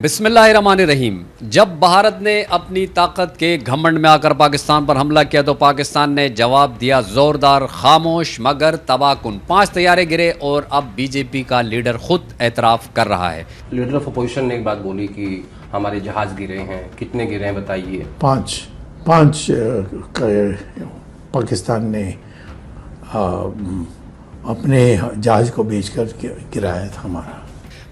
بسم اللہ الرحمن الرحیم۔ جب بھارت نے اپنی طاقت کے گھمنڈ میں آ کر پاکستان پر حملہ کیا تو پاکستان نے جواب دیا زوردار، خاموش مگر تباہ کن۔ 5 طیارے گرے اور اب بی جے پی کا لیڈر خود اعتراف کر رہا ہے۔ لیڈر آف اپوزیشن نے ایک بات بولی کہ ہمارے جہاز گرے ہیں، کتنے گرے ہیں بتائیے؟ پانچ پاکستان نے اپنے جہاز کو بیچ کر گرایا تھا ہمارا۔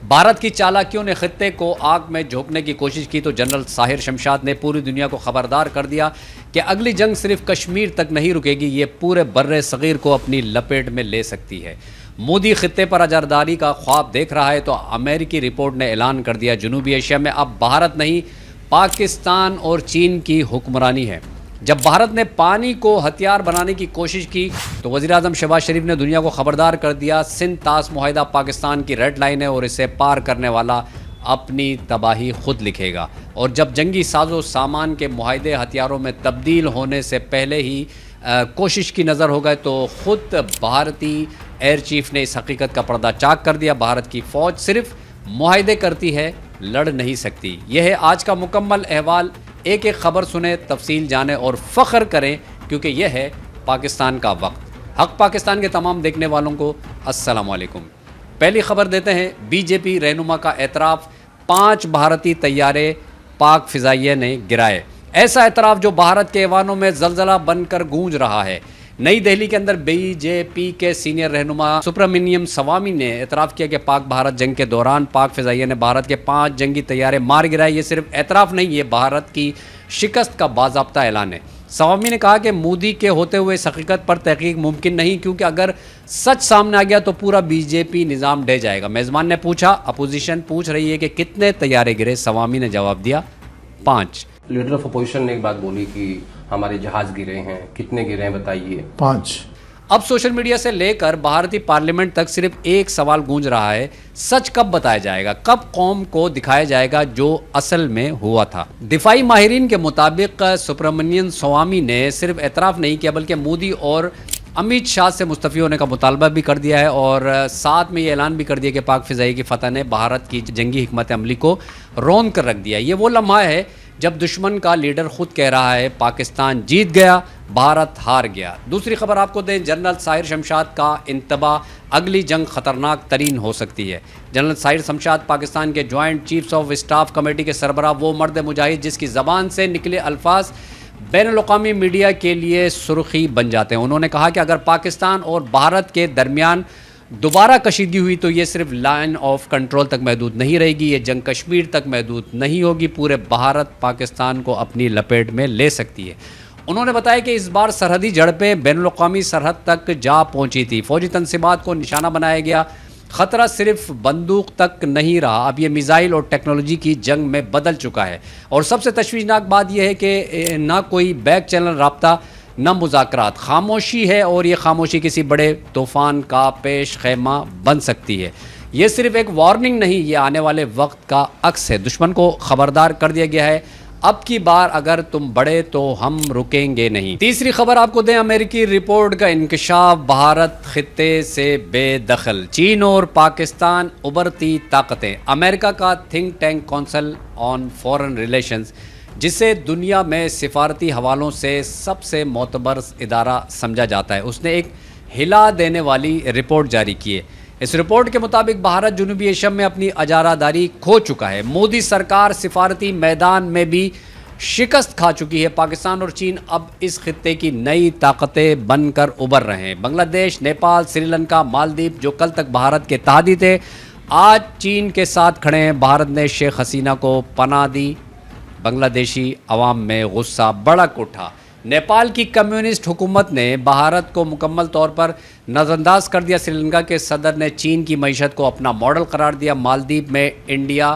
بھارت کی چالاکیوں نے خطے کو آگ میں جھونکنے کی کوشش کی تو جنرل ساحر شمشاد نے پوری دنیا کو خبردار کر دیا کہ اگلی جنگ صرف کشمیر تک نہیں رکے گی، یہ پورے بر صغیر کو اپنی لپیٹ میں لے سکتی ہے۔ مودی خطے پر اجارداری کا خواب دیکھ رہا ہے تو امریکی رپورٹ نے اعلان کر دیا جنوبی ایشیا میں اب بھارت نہیں، پاکستان اور چین کی حکمرانی ہے۔ جب بھارت نے پانی کو ہتھیار بنانے کی کوشش کی تو وزیراعظم شہباز شریف نے دنیا کو خبردار کر دیا سندھ طاس معاہدہ پاکستان کی ریڈ لائن ہے اور اسے پار کرنے والا اپنی تباہی خود لکھے گا۔ اور جب جنگی ساز و سامان کے معاہدے ہتھیاروں میں تبدیل ہونے سے پہلے ہی کوشش کی نظر ہو گئے تو خود بھارتی ایئر چیف نے اس حقیقت کا پردہ چاک کر دیا، بھارت کی فوج صرف معاہدے کرتی ہے، لڑ نہیں سکتی۔ یہ ہے آج کا مکمل احوال، ایک ایک خبر سنیں، تفصیل جانیں اور فخر کریں کیونکہ یہ ہے پاکستان کا وقت۔ حق پاکستان کے تمام دیکھنے والوں کو السلام علیکم۔ پہلی خبر دیتے ہیں، بی جے پی رہنما کا اعتراف، 5 بھارتی طیارے پاک فضائیہ نے گرائے۔ ایسا اعتراف جو بھارت کے ایوانوں میں زلزلہ بن کر گونج رہا ہے۔ نئی دہلی کے اندر بی جے پی کے سینئر رہنما سبرامنیم سوامی نے اعتراف کیا کہ پاک بھارت جنگ کے دوران پاک فضائیہ نے بھارت کے 5 جنگی طیارے مار گرائے۔ یہ صرف اعتراف نہیں، یہ بھارت کی شکست کا باضابطہ اعلان ہے۔ سوامی نے کہا کہ مودی کے ہوتے ہوئے اس حقیقت پر تحقیق ممکن نہیں کیونکہ اگر سچ سامنے آ گیا تو پورا بی جے پی نظام ڈہ جائے گا۔ میزبان نے پوچھا، اپوزیشن پوچھ رہی ہے کہ کتنے طیارے گرے؟ سوامی نے جواب دیا 5۔ لیڈر آف اپوزیشن نے ایک بات بولی کہ ہمارے جہاز گرے ہیں، کتنے گرے ہیں بتائیے؟ 5۔ اب سوشل میڈیا سے لے کر بھارتی پارلیمنٹ تک صرف ایک سوال گونج رہا ہے، سچ کب بتایا جائے گا، کب قوم کو دکھایا جائے گا جو اصل میں ہوا تھا؟ دفاعی ماہرین کے مطابق سبرامنیم سوامی نے صرف اعتراف نہیں کیا بلکہ مودی اور امیت شاہ سے مستعفی ہونے کا مطالبہ بھی کر دیا ہے اور ساتھ میں یہ اعلان بھی کر دیا کہ پاک فضائی کی فتح نے بھارت کی جنگی حکمت عملی کو رون کر رکھ دیا۔ یہ وہ لمحہ ہے جب دشمن کا لیڈر خود کہہ رہا ہے پاکستان جیت گیا، بھارت ہار گیا۔ دوسری خبر آپ کو دیں، جنرل ساحر شمشاد کا انتباہ، اگلی جنگ خطرناک ترین ہو سکتی ہے۔ جنرل ساحر شمشاد پاکستان کے joint chiefs of staff committee کے سربراہ، وہ مرد مجاہد جس کی زبان سے نکلے الفاظ بین الاقوامی میڈیا کے لیے سرخی بن جاتے ہیں۔ انہوں نے کہا کہ اگر پاکستان اور بھارت کے درمیان دوبارہ کشیدگی ہوئی تو یہ صرف لائن آف کنٹرول تک محدود نہیں رہے گی، یہ جنگ کشمیر تک محدود نہیں ہوگی، پورے بھارت پاکستان کو اپنی لپیٹ میں لے سکتی ہے۔ انہوں نے بتایا کہ اس بار سرحدی جھڑپیں بین الاقوامی سرحد تک جا پہنچی تھی، فوجی تنصیبات کو نشانہ بنایا گیا، خطرہ صرف بندوق تک نہیں رہا، اب یہ میزائل اور ٹیکنالوجی کی جنگ میں بدل چکا ہے۔ اور سب سے تشویشناک بات یہ ہے کہ نہ کوئی بیک چینل رابطہ، نہ مذاکرات، خاموشی ہے اور یہ خاموشی کسی بڑے طوفان کا پیش خیمہ بن سکتی ہے۔ یہ صرف ایک وارننگ نہیں، یہ آنے والے وقت کا عکس ہے۔ دشمن کو خبردار کر دیا گیا ہے، اب کی بار اگر تم بڑھے تو ہم رکیں گے نہیں۔ تیسری خبر آپ کو دیں، امریکی رپورٹ کا انکشاف، بھارت خطے سے بے دخل، چین اور پاکستان ابھرتی طاقتیں۔ امریکہ کا think tank council on foreign relations, جسے دنیا میں سفارتی حوالوں سے سب سے معتبر ادارہ سمجھا جاتا ہے، اس نے ایک ہلا دینے والی رپورٹ جاری کی ہے۔ اس رپورٹ کے مطابق بھارت جنوبی ایشیا میں اپنی اجاراداری کھو چکا ہے، مودی سرکار سفارتی میدان میں بھی شکست کھا چکی ہے، پاکستان اور چین اب اس خطے کی نئی طاقتیں بن کر ابھر رہے ہیں۔ بنگلہ دیش، نیپال، سری لنکا، مالدیپ جو کل تک بھارت کے تحادی تھے، آج چین کے ساتھ کھڑے ہیں۔ بھارت نے شیخ حسینہ کو پناہ دی، بنگلہ دیشی عوام میں غصہ بڑک اٹھا۔ نیپال کی کمیونسٹ حکومت نے بھارت کو مکمل طور پر نظر انداز کر دیا، سری لنکا کے صدر نے چین کی معیشت کو اپنا ماڈل قرار دیا، مالدیپ میں انڈیا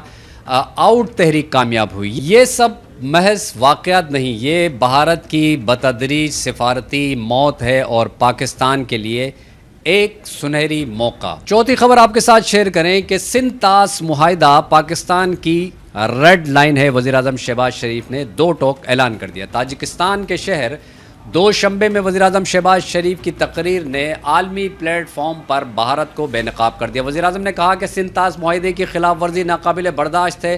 آؤٹ تحریک کامیاب ہوئی۔ یہ سب محض واقعات نہیں، یہ بھارت کی بتدریج سفارتی موت ہے اور پاکستان کے لیے ایک سنہری موقع۔ چوتھی خبر آپ کے ساتھ شیئر کریں کہ سندھ طاس معاہدہ پاکستان کی ریڈ لائن ہے، وزیراعظم شہباز شریف نے 2 ٹوک اعلان کر دیا۔ تاجکستان کے شہر دوشنبے میں وزیراعظم شہباز شریف کی تقریر نے عالمی پلیٹ فارم پر بھارت کو بے نقاب کر دیا۔ وزیراعظم نے کہا کہ سندھ طاس معاہدے کی خلاف ورزی ناقابل برداشت ہے